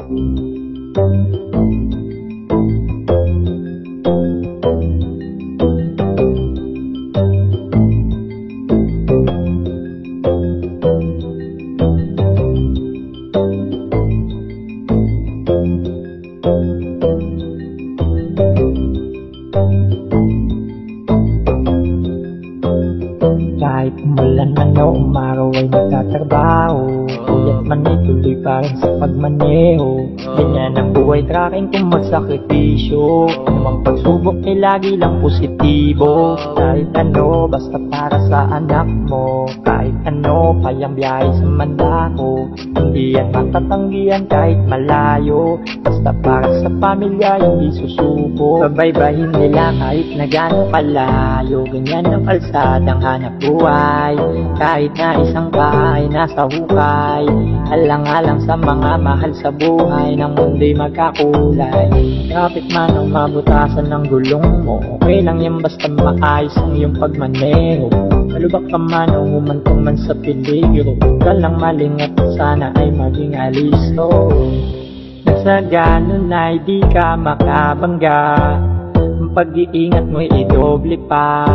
Kahit umulan man o umaraw ay nagtatrabaho, puyat man ay tuloy pa rin sa pagmaneho. Ganyan ang buhay, tracking kung magsakripisyo. Anumang pagsubok ay lagi lang positibo. Kahit ano, basta para sa anak mo. Kahit ano, kayang biyahe sa mandako. Hindi yan matatanggihan kahit malayo. Basta para sa pamilya, hindi susuko. Babaybayin nila kahit na gano'ng kalayo. Ganyan ang kalsadang hanap buhay. Kahit na isang bahay nasa hukay, alang-alang sa mga mahal sa buhay, ng mundo'y magkakulay. Kapit man ang mabutasan ng gulong mo, okay lang yan basta maayos ang iyong pagmaneho. Malubak ka man o humantong man sa peligro, huwag ka lang malingat, sana ay maging alisto. Sa ganun ay di ka makabangga, ang pag-iingat mo'y idoble pa,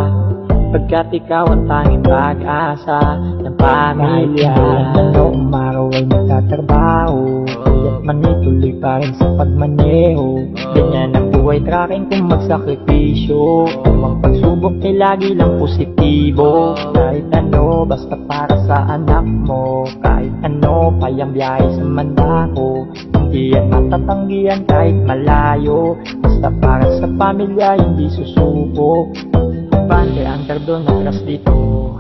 pagkat ikaw ang tanging pag-asa ng pamilya. Ano umaraw ay nagtatrabaho, puyat man ituloy pa rin sa pagmaneho. Ganyan ang buhay, tracking kung magsakripisyo. Anumang pagsubok ay lagi lang positibo. Kahit ano, basta para sa anak mo. Kahit ano, kayang biyahe sa mandako. Hindi yan matatanggihan kahit malayo. Basta para sa pamilya, hindi susuko. Bande ang kardon na kras dito,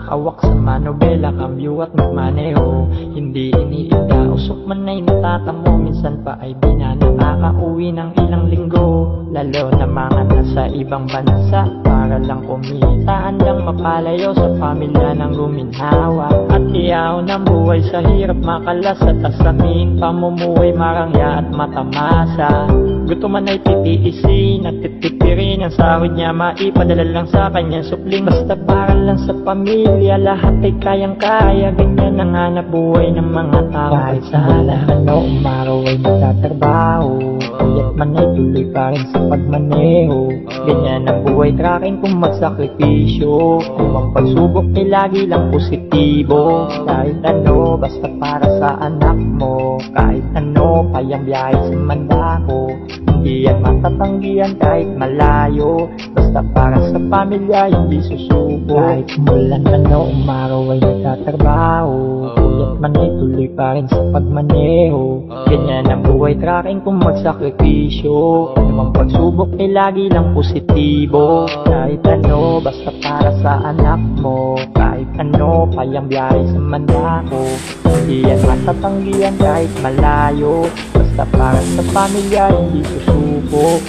hawak sa manobela, kambyo at magmaneho. Hindi iniinda, usok man ay natatamo, minsan pa ay di na nakakauwi ng ilang linggo. Lalo na mga nasa ibang bansa, para lang kumita, handang mapalayo sa pamilya ng guminhawa. At iyaw ng buhay sa hirap makalas at asamin, pamumuhay marangya at matamasa. Gutuman ay titiisin at titipirin, ang sahod niya maipadala lang sa kanyang supling. Basta para lang sa pamilya, lahat ay kayang-kaya. Ganyan ang hanap buhay ng mga tao. Kahit sa halahan o umaraw ay nagtatrabaho, puyat man ay tuloy pa rin sa pagmaneho. Ganyan ang buhay, tracking kung magsakripisyo. Anumang pagsubok ay lagi lang positibo. Kahit ano, basta para sa anak mo. Kahit ano, kayang biyahe sa mandako. Hindi yan matatanggihan kahit malayo. Basta para sa pamilya, hindi susuko. Kahit umulan man o umaraw ay nagtatrabaho, puyat man ay tuloy pa rin sa pagmaneho. Ganyan ang buhay, tracking kung magsakripisyo. Anumang pagsubok ay lagi lang positibo. Kahit ano, basta para sa anak mo. Kahit ano, kayang biyahe sa mandako. Hindi yan matatanggihan kahit malayo. Basta para sa pamilya, hindi susuko.